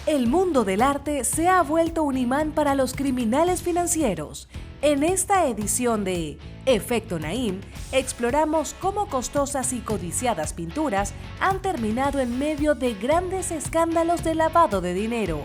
El mundo del arte se ha vuelto un imán para los criminales financieros. En esta edición de Efecto Naim, exploramos cómo costosas y codiciadas pinturas han terminado en medio de grandes escándalos de lavado de dinero.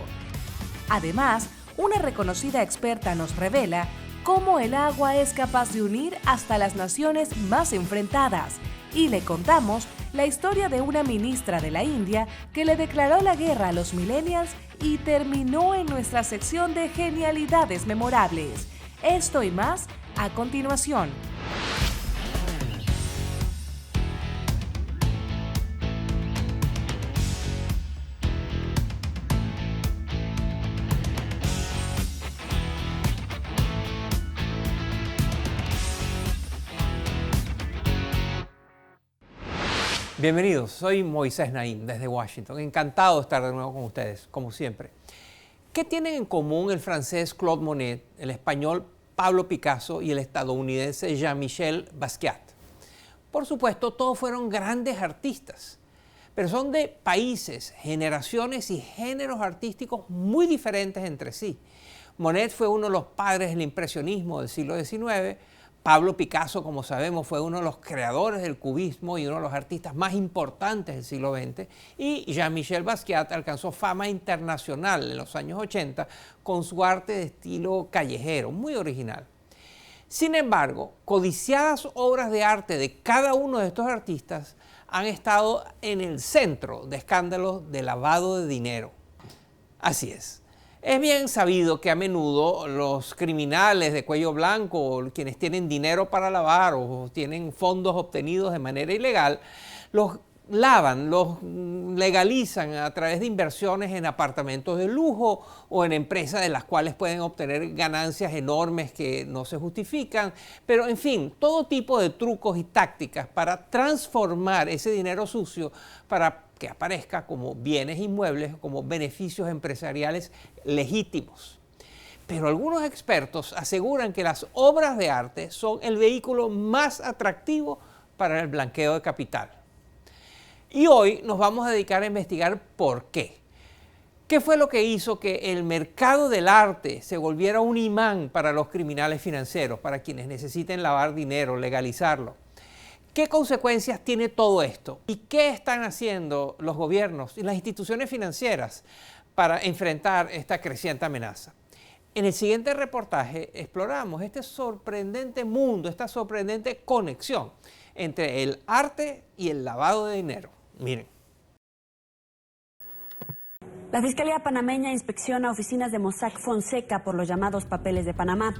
Además, una reconocida experta nos revela cómo el agua es capaz de unir hasta las naciones más enfrentadas. Y le contamos la historia de una ministra de la India que le declaró la guerra a los millennials y terminó en nuestra sección de genialidades memorables. Esto y más a continuación. Bienvenidos, soy Moisés Naim desde Washington. Encantado de estar de nuevo con ustedes, como siempre. ¿Qué tienen en común el francés Claude Monet, el español Pablo Picasso y el estadounidense Jean-Michel Basquiat? Por supuesto, todos fueron grandes artistas, pero son de países, generaciones y géneros artísticos muy diferentes entre sí. Monet fue uno de los padres del impresionismo del siglo XIX. Pablo Picasso, como sabemos, fue uno de los creadores del cubismo y uno de los artistas más importantes del siglo XX. Y Jean-Michel Basquiat alcanzó fama internacional en los años 80 con su arte de estilo callejero, muy original. Sin embargo, codiciadas obras de arte de cada uno de estos artistas han estado en el centro de escándalos de lavado de dinero. Así es. Es bien sabido que a menudo los criminales de cuello blanco, quienes tienen dinero para lavar o tienen fondos obtenidos de manera ilegal, los lavan, los legalizan a través de inversiones en apartamentos de lujo o en empresas de las cuales pueden obtener ganancias enormes que no se justifican. Pero, en fin, todo tipo de trucos y tácticas para transformar ese dinero sucio para que aparezca como bienes inmuebles, como beneficios empresariales legítimos. Pero algunos expertos aseguran que las obras de arte son el vehículo más atractivo para el blanqueo de capital. Y hoy nos vamos a dedicar a investigar por qué. ¿Qué fue lo que hizo que el mercado del arte se volviera un imán para los criminales financieros, para quienes necesiten lavar dinero, legalizarlo? ¿Qué consecuencias tiene todo esto? ¿Y qué están haciendo los gobiernos y las instituciones financieras para enfrentar esta creciente amenaza? En el siguiente reportaje exploramos este sorprendente mundo, esta sorprendente conexión entre el arte y el lavado de dinero. Miren. La Fiscalía panameña inspecciona oficinas de Mossack Fonseca por los llamados papeles de Panamá.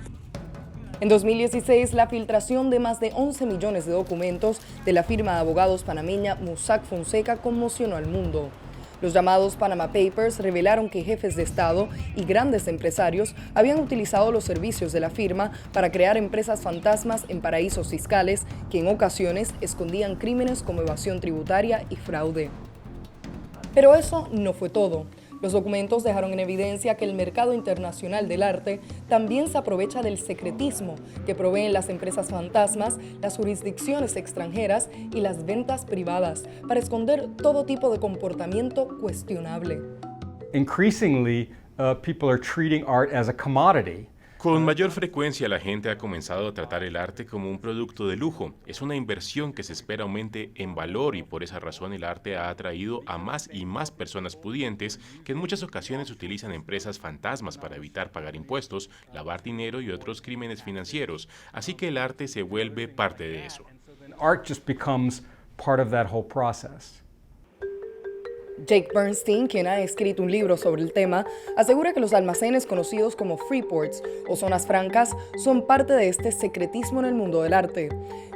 En 2016, la filtración de más de 11 millones de documentos de la firma de abogados panameña Mossack Fonseca conmocionó al mundo. Los llamados Panama Papers revelaron que jefes de Estado y grandes empresarios habían utilizado los servicios de la firma para crear empresas fantasmas en paraísos fiscales que en ocasiones escondían crímenes como evasión tributaria y fraude. Pero eso no fue todo. Los documentos dejaron en evidencia que el mercado internacional del arte también se aprovecha del secretismo que proveen las empresas fantasmas, las jurisdicciones extranjeras y las ventas privadas para esconder todo tipo de comportamiento cuestionable. Increasingly, people are treating art as a commodity. Con mayor frecuencia la gente ha comenzado a tratar el arte como un producto de lujo. Es una inversión que se espera aumente en valor y por esa razón el arte ha atraído a más y más personas pudientes que en muchas ocasiones utilizan empresas fantasmas para evitar pagar impuestos, lavar dinero y otros crímenes financieros. Así que el arte se vuelve parte de eso. Art just becomes part of that whole process. Jake Bernstein, quien ha escrito un libro sobre el tema, asegura que los almacenes conocidos como freeports o zonas francas son parte de este secretismo en el mundo del arte.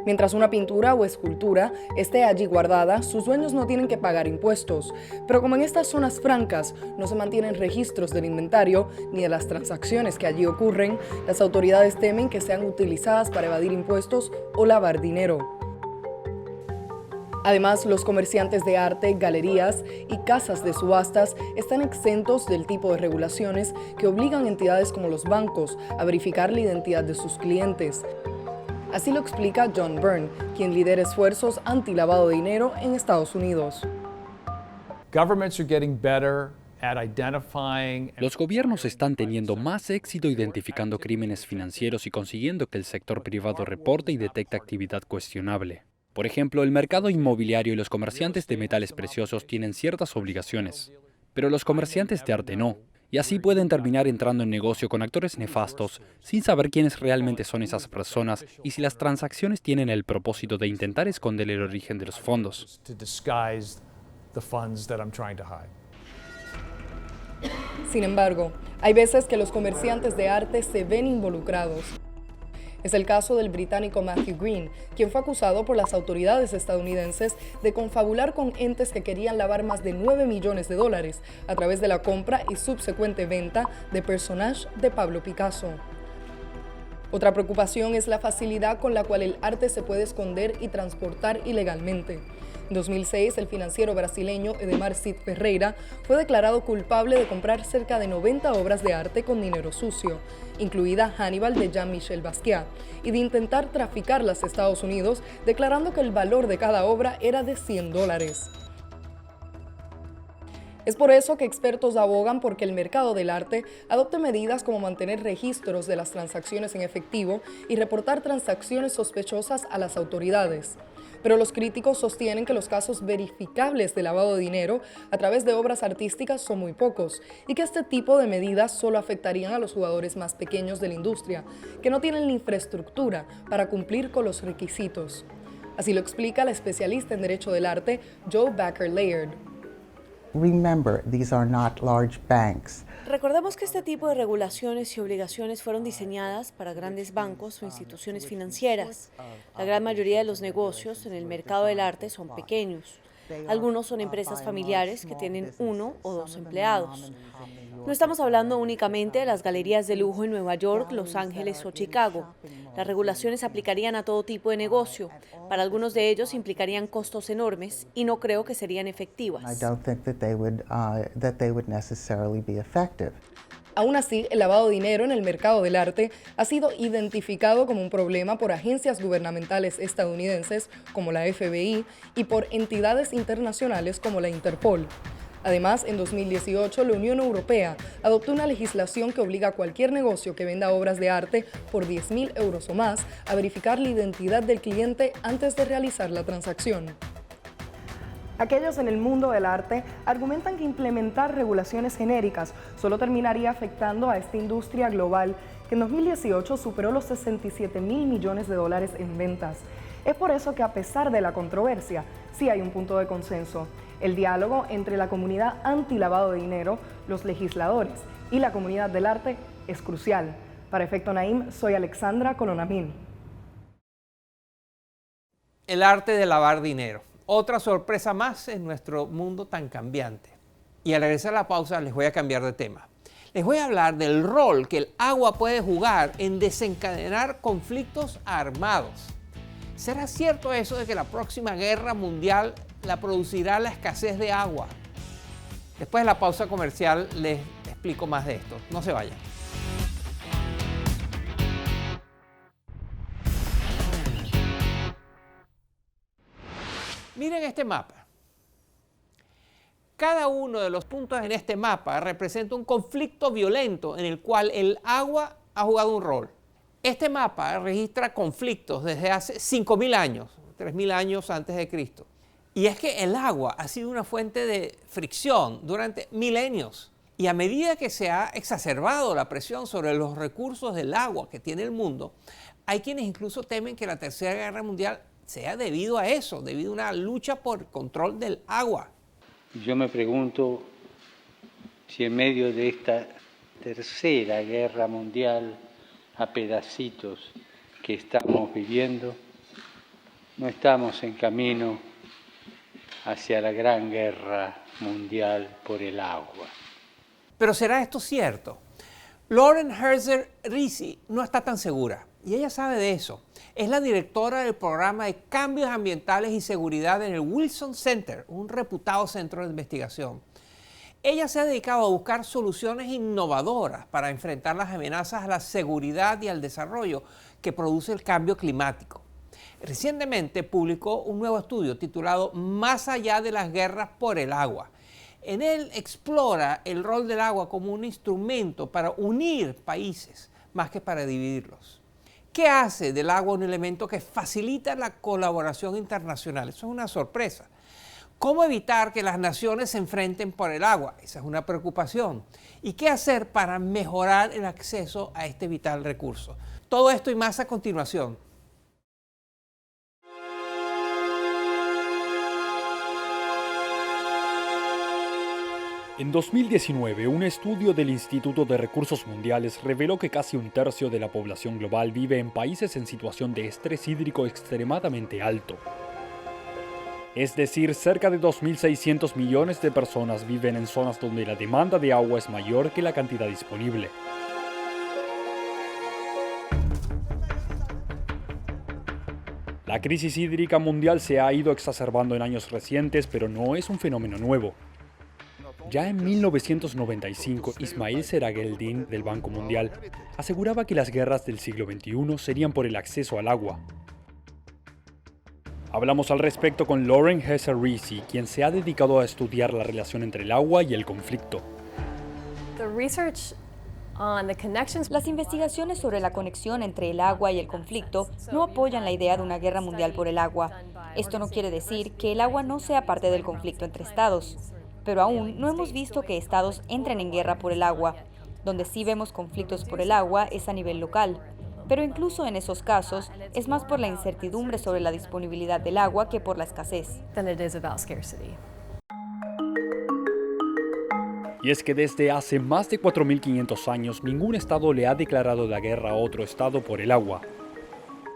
Mientras una pintura o escultura esté allí guardada, sus dueños no tienen que pagar impuestos. Pero como en estas zonas francas no se mantienen registros del inventario ni de las transacciones que allí ocurren, las autoridades temen que sean utilizadas para evadir impuestos o lavar dinero. Además, los comerciantes de arte, galerías y casas de subastas están exentos del tipo de regulaciones que obligan a entidades como los bancos a verificar la identidad de sus clientes. Así lo explica John Byrne, quien lidera esfuerzos anti-lavado de dinero en Estados Unidos. Governments are getting better Los gobiernos están teniendo más éxito identificando crímenes financieros y consiguiendo que el sector privado reporte y detecte actividad cuestionable. Por ejemplo, el mercado inmobiliario y los comerciantes de metales preciosos tienen ciertas obligaciones, pero los comerciantes de arte no. Y así pueden terminar entrando en negocio con actores nefastos, sin saber quiénes realmente son esas personas y si las transacciones tienen el propósito de intentar esconder el origen de los fondos. Sin embargo, hay veces que los comerciantes de arte se ven involucrados. Es el caso del británico Matthew Green, quien fue acusado por las autoridades estadounidenses de confabular con entes que querían lavar más de $9 millones a través de la compra y subsecuente venta de personajes de Pablo Picasso. Otra preocupación es la facilidad con la cual el arte se puede esconder y transportar ilegalmente. En 2006, el financiero brasileño Edemar Cid Ferreira fue declarado culpable de comprar cerca de 90 obras de arte con dinero sucio, incluida Hannibal de Jean-Michel Basquiat, y de intentar traficarlas a Estados Unidos, declarando que el valor de cada obra era de $100. Es por eso que expertos abogan por que el mercado del arte adopte medidas como mantener registros de las transacciones en efectivo y reportar transacciones sospechosas a las autoridades. Pero los críticos sostienen que los casos verificables de lavado de dinero a través de obras artísticas son muy pocos y que este tipo de medidas solo afectarían a los jugadores más pequeños de la industria, que no tienen la infraestructura para cumplir con los requisitos. Así lo explica la especialista en Derecho del Arte, Joe Baker-Laird. Remember, these are not large banks. Recordemos que este tipo de regulaciones y obligaciones fueron diseñadas para grandes bancos o instituciones financieras. La gran mayoría de los negocios en el mercado del arte son pequeños. Algunos son empresas familiares que tienen 1 o 2 empleados. No estamos hablando únicamente de las galerías de lujo en Nueva York, Los Ángeles o Chicago. Las regulaciones aplicarían a todo tipo de negocio. Para algunos de ellos implicarían costos enormes y no creo que serían efectivas. Aún así, el lavado de dinero en el mercado del arte ha sido identificado como un problema por agencias gubernamentales estadounidenses como la FBI y por entidades internacionales como la Interpol. Además, en 2018, la Unión Europea adoptó una legislación que obliga a cualquier negocio que venda obras de arte por 10.000 euros o más a verificar la identidad del cliente antes de realizar la transacción. Aquellos en el mundo del arte argumentan que implementar regulaciones genéricas solo terminaría afectando a esta industria global que en 2018 superó los $67.000 millones en ventas. Es por eso que a pesar de la controversia, sí hay un punto de consenso. El diálogo entre la comunidad anti-lavado de dinero, los legisladores y la comunidad del arte es crucial. Para Efecto Naim, soy Alexandra Colonamín. El arte de lavar dinero. Otra sorpresa más en nuestro mundo tan cambiante. Y al regresar a la pausa les voy a cambiar de tema. Les voy a hablar del rol que el agua puede jugar en desencadenar conflictos armados. ¿Será cierto eso de que la próxima guerra mundial la producirá la escasez de agua? Después de la pausa comercial les explico más de esto. No se vayan. Miren este mapa. Cada uno de los puntos en este mapa representa un conflicto violento en el cual el agua ha jugado un rol. Este mapa registra conflictos desde hace 5.000 años, 3.000 años antes de Cristo. Y es que el agua ha sido una fuente de fricción durante milenios. Y a medida que se ha exacerbado la presión sobre los recursos del agua que tiene el mundo, hay quienes incluso temen que la Tercera Guerra Mundial sea debido a eso, debido a una lucha por el control del agua. Yo me pregunto si en medio de esta Tercera Guerra Mundial a pedacitos que estamos viviendo, no estamos en camino hacia la gran guerra mundial por el agua. Pero ¿será esto cierto? Lauren Herzer Risi no está tan segura y ella sabe de eso. Es la directora del programa de cambios ambientales y seguridad en el Wilson Center, un reputado centro de investigación. Ella se ha dedicado a buscar soluciones innovadoras para enfrentar las amenazas a la seguridad y al desarrollo que produce el cambio climático. Recientemente publicó un nuevo estudio titulado Más allá de las guerras por el agua. En él explora el rol del agua como un instrumento para unir países más que para dividirlos. ¿Qué hace del agua un elemento que facilita la colaboración internacional? Eso es una sorpresa. ¿Cómo evitar que las naciones se enfrenten por el agua? Esa es una preocupación. ¿Y qué hacer para mejorar el acceso a este vital recurso? Todo esto y más a continuación. En 2019, un estudio del Instituto de Recursos Mundiales reveló que casi un tercio de la población global vive en países en situación de estrés hídrico extremadamente alto. Es decir, cerca de 2.600 millones de personas viven en zonas donde la demanda de agua es mayor que la cantidad disponible. La crisis hídrica mundial se ha ido exacerbando en años recientes, pero no es un fenómeno nuevo. Ya en 1995, Ismail Serageldin, del Banco Mundial, aseguraba que las guerras del siglo XXI serían por el acceso al agua. Hablamos al respecto con Lauren Hesser-Reese, quien se ha dedicado a estudiar la relación entre el agua y el conflicto. Las investigaciones sobre la conexión entre el agua y el conflicto no apoyan la idea de una guerra mundial por el agua. Esto no quiere decir que el agua no sea parte del conflicto entre estados. Pero aún no hemos visto que estados entren en guerra por el agua. Donde sí vemos conflictos por el agua es a nivel local. Pero incluso en esos casos, es más por la incertidumbre sobre la disponibilidad del agua que por la escasez. Y es que desde hace más de 4.500 años, ningún estado le ha declarado la guerra a otro estado por el agua.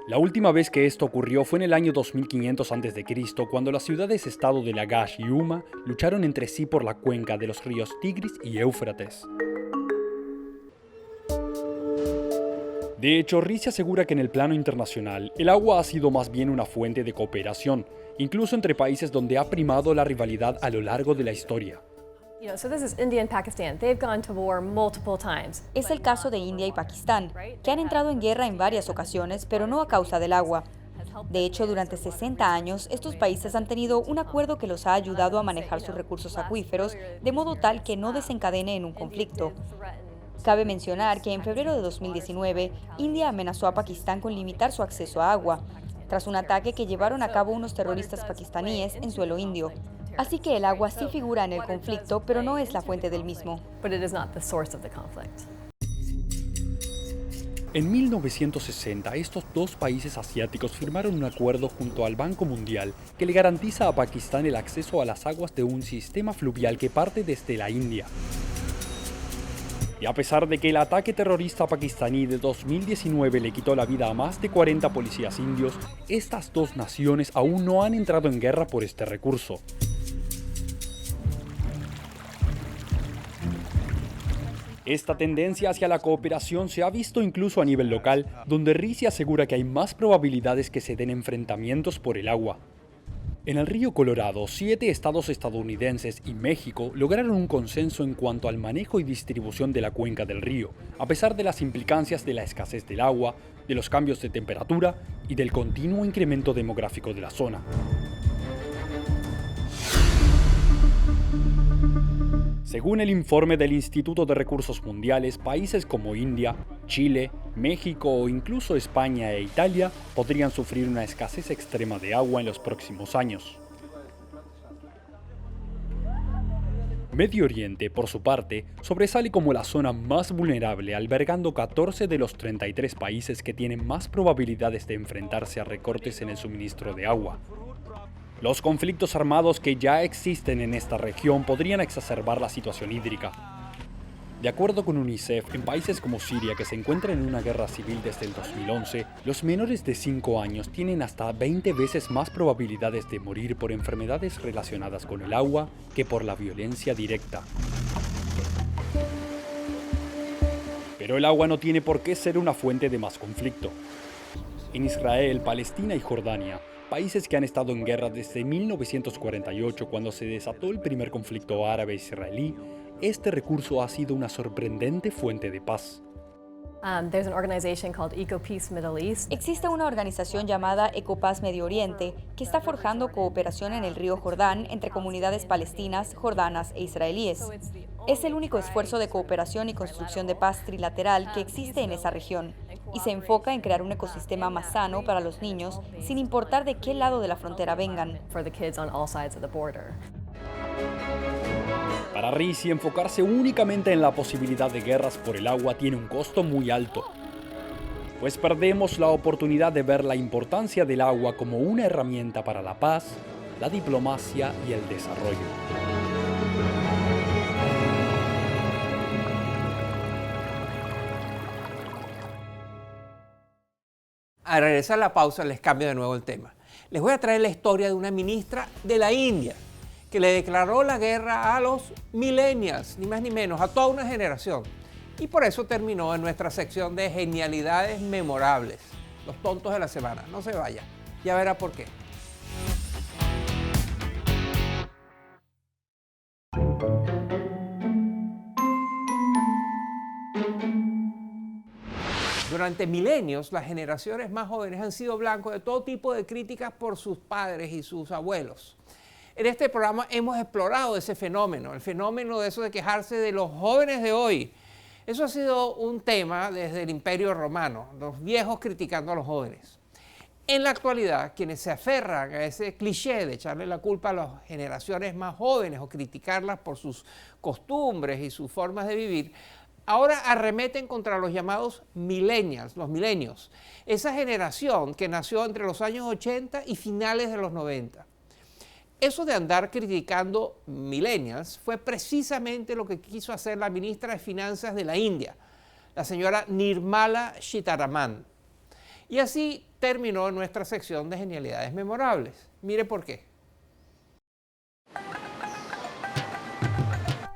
La última vez que esto ocurrió fue en el año 2500 a.C., cuando las ciudades-estado de Lagash y Huma lucharon entre sí por la cuenca de los ríos Tigris y Éufrates. De hecho, Reese asegura que en el plano internacional, el agua ha sido más bien una fuente de cooperación, incluso entre países donde ha primado la rivalidad a lo largo de la historia. Es el caso de India y Pakistán, que han entrado en guerra en varias ocasiones, pero no a causa del agua. De hecho, durante 60 años, estos países han tenido un acuerdo que los ha ayudado a manejar sus recursos acuíferos de modo tal que no desencadene en un conflicto. Cabe mencionar que en febrero de 2019, India amenazó a Pakistán con limitar su acceso a agua, tras un ataque que llevaron a cabo unos terroristas pakistaníes en suelo indio. Así que el agua sí figura en el conflicto, pero no es la fuente del mismo. En 1960, estos dos países asiáticos firmaron un acuerdo junto al Banco Mundial que le garantiza a Pakistán el acceso a las aguas de un sistema fluvial que parte desde la India. Y a pesar de que el ataque terrorista pakistaní de 2019 le quitó la vida a más de 40 policías indios, estas dos naciones aún no han entrado en guerra por este recurso. Esta tendencia hacia la cooperación se ha visto incluso a nivel local, donde Reese asegura que hay más probabilidades que se den enfrentamientos por el agua. En el río Colorado, 7 estados estadounidenses y México lograron un consenso en cuanto al manejo y distribución de la cuenca del río, a pesar de las implicancias de la escasez del agua, de los cambios de temperatura y del continuo incremento demográfico de la zona. Según el informe del Instituto de Recursos Mundiales, países como India, Chile, México o incluso España e Italia podrían sufrir una escasez extrema de agua en los próximos años. Medio Oriente, por su parte, sobresale como la zona más vulnerable, albergando 14 de los 33 países que tienen más probabilidades de enfrentarse a recortes en el suministro de agua. Los conflictos armados que ya existen en esta región podrían exacerbar la situación hídrica. De acuerdo con UNICEF, en países como Siria, que se encuentran en una guerra civil desde el 2011, los menores de 5 años tienen hasta 20 veces más probabilidades de morir por enfermedades relacionadas con el agua que por la violencia directa. Pero el agua no tiene por qué ser una fuente de más conflicto. En Israel, Palestina y Jordania, países que han estado en guerra desde 1948, cuando se desató el primer conflicto árabe-israelí, este recurso ha sido una sorprendente fuente de paz. Existe una organización llamada Ecopaz Medio Oriente que está forjando cooperación en el río Jordán entre comunidades palestinas, jordanas e israelíes. Es el único esfuerzo de cooperación y construcción de paz trilateral que existe en esa región y se enfoca en crear un ecosistema más sano para los niños sin importar de qué lado de la frontera vengan. Para Risi, enfocarse únicamente en la posibilidad de guerras por el agua tiene un costo muy alto, pues perdemos la oportunidad de ver la importancia del agua como una herramienta para la paz, la diplomacia y el desarrollo. Al regresar a la pausa les cambio de nuevo el tema. Les voy a traer la historia de una ministra de la India que le declaró la guerra a los millennials, ni más ni menos, a toda una generación. Y por eso terminó en nuestra sección de genialidades memorables, los tontos de la semana. No se vaya, ya verá por qué. Durante milenios, las generaciones más jóvenes han sido blancos de todo tipo de críticas por sus padres y sus abuelos. En este programa hemos explorado ese fenómeno, el fenómeno de eso de quejarse de los jóvenes de hoy. Eso ha sido un tema desde el Imperio Romano, los viejos criticando a los jóvenes. En la actualidad, quienes se aferran a ese cliché de echarle la culpa a las generaciones más jóvenes o criticarlas por sus costumbres y sus formas de vivir, ahora arremeten contra los llamados millennials, los milenios, esa generación que nació entre los años 80 y finales de los 90. Eso de andar criticando millennials fue precisamente lo que quiso hacer la ministra de Finanzas de la India, la señora Nirmala Sitharaman. Y así terminó nuestra sección de genialidades memorables. Mire por qué.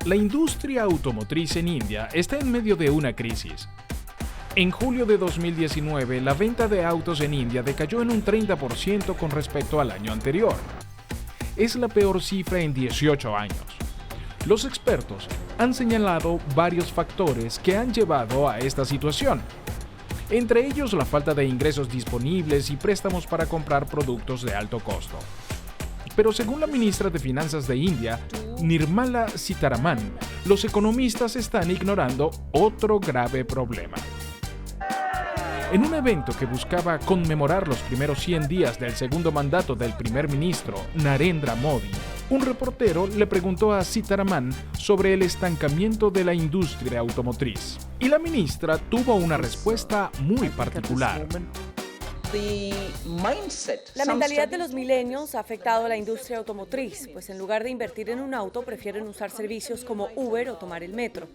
La industria automotriz en India está en medio de una crisis. En julio de 2019, la venta de autos en India decayó en un 30% con respecto al año anterior. Es la peor cifra en 18 años. Los expertos han señalado varios factores que han llevado a esta situación, entre ellos la falta de ingresos disponibles y préstamos para comprar productos de alto costo. Pero según la ministra de Finanzas de India, Nirmala Sitharaman, los economistas están ignorando otro grave problema. En un evento que buscaba conmemorar los primeros 100 días del segundo mandato del primer ministro Narendra Modi, un reportero le preguntó a Sitharaman sobre el estancamiento de la industria automotriz. Y la ministra tuvo una respuesta muy particular. La mentalidad de los milenios ha afectado a la industria automotriz, pues en lugar de invertir en un auto, prefieren usar servicios como Uber o tomar el metro.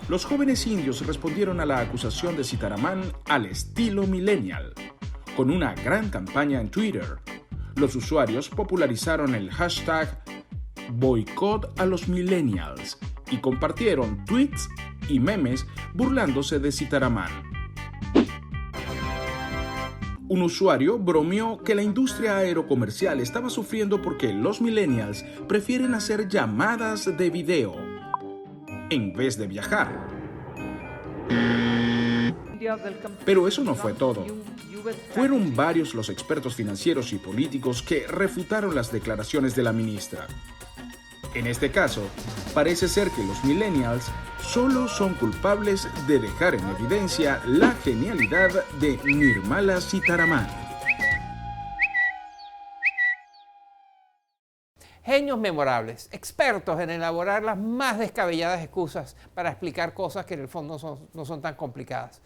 Los jóvenes indios respondieron a la acusación de Sitharaman al estilo millennial, con una gran campaña en Twitter. Los usuarios popularizaron el hashtag boicot a los millennials y compartieron tweets y memes burlándose de Sitharaman. Un usuario bromeó que la industria aerocomercial estaba sufriendo porque los millennials prefieren hacer llamadas de video en vez de viajar. Pero eso no fue todo. Fueron varios los expertos financieros y políticos que refutaron las declaraciones de la ministra. En este caso, parece ser que los millennials solo son culpables de dejar en evidencia la genialidad de Nirmala Sitharaman. Genios memorables, expertos en elaborar las más descabelladas excusas para explicar cosas que en el fondo no son tan complicadas.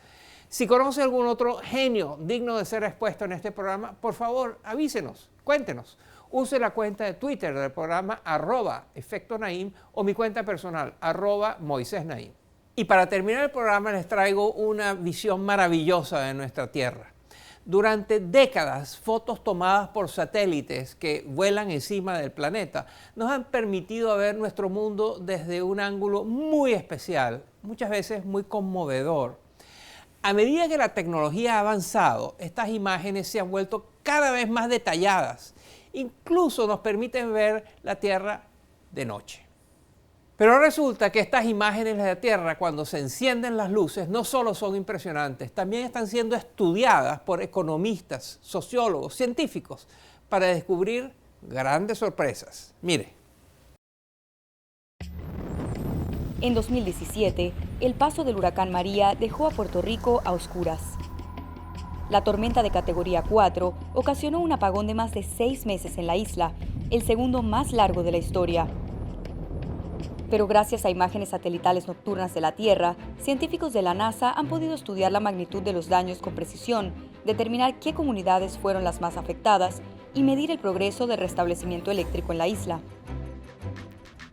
Si conoce algún otro genio digno de ser expuesto en este programa, por favor avísenos, cuéntenos. Use la cuenta de Twitter del programa @EfectoNaim o mi cuenta personal @MoisésNaim. Y para terminar el programa les traigo una visión maravillosa de nuestra Tierra. Durante décadas, fotos tomadas por satélites que vuelan encima del planeta nos han permitido ver nuestro mundo desde un ángulo muy especial, muchas veces muy conmovedor. A medida que la tecnología ha avanzado, estas imágenes se han vuelto cada vez más detalladas. Incluso nos permiten ver la Tierra de noche. Pero resulta que estas imágenes de la Tierra, cuando se encienden las luces, no solo son impresionantes, también están siendo estudiadas por economistas, sociólogos, científicos, para descubrir grandes sorpresas. Mire. En 2017, el paso del huracán María dejó a Puerto Rico a oscuras. La tormenta de categoría 4 ocasionó un apagón de más de 6 meses en la isla, el segundo más largo de la historia. Pero gracias a imágenes satelitales nocturnas de la Tierra, científicos de la NASA han podido estudiar la magnitud de los daños con precisión, determinar qué comunidades fueron las más afectadas y medir el progreso del restablecimiento eléctrico en la isla.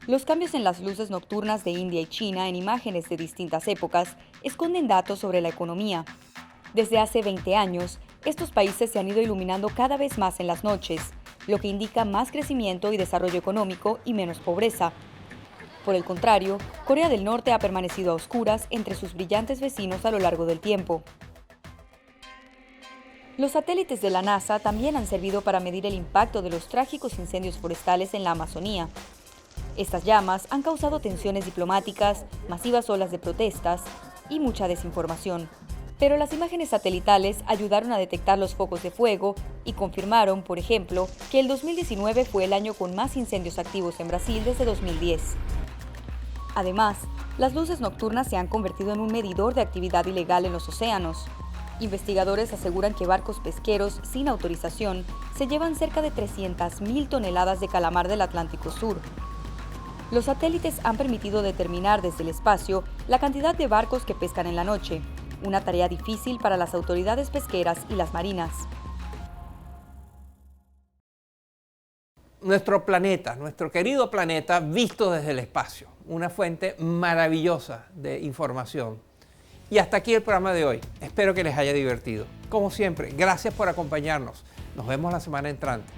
Los cambios en las luces nocturnas de India y China en imágenes de distintas épocas esconden datos sobre la economía. Desde hace 20 años, estos países se han ido iluminando cada vez más en las noches, lo que indica más crecimiento y desarrollo económico y menos pobreza. Por el contrario, Corea del Norte ha permanecido a oscuras entre sus brillantes vecinos a lo largo del tiempo. Los satélites de la NASA también han servido para medir el impacto de los trágicos incendios forestales en la Amazonía. Estas llamas han causado tensiones diplomáticas, masivas olas de protestas y mucha desinformación. Pero las imágenes satelitales ayudaron a detectar los focos de fuego y confirmaron, por ejemplo, que el 2019 fue el año con más incendios activos en Brasil desde 2010. Además, las luces nocturnas se han convertido en un medidor de actividad ilegal en los océanos. Investigadores aseguran que barcos pesqueros sin autorización se llevan cerca de 300.000 toneladas de calamar del Atlántico Sur. Los satélites han permitido determinar desde el espacio la cantidad de barcos que pescan en la noche, una tarea difícil para las autoridades pesqueras y las marinas. Nuestro planeta, nuestro querido planeta visto desde el espacio, una fuente maravillosa de información. Y hasta aquí el programa de hoy. Espero que les haya divertido. Como siempre, gracias por acompañarnos. Nos vemos la semana entrante.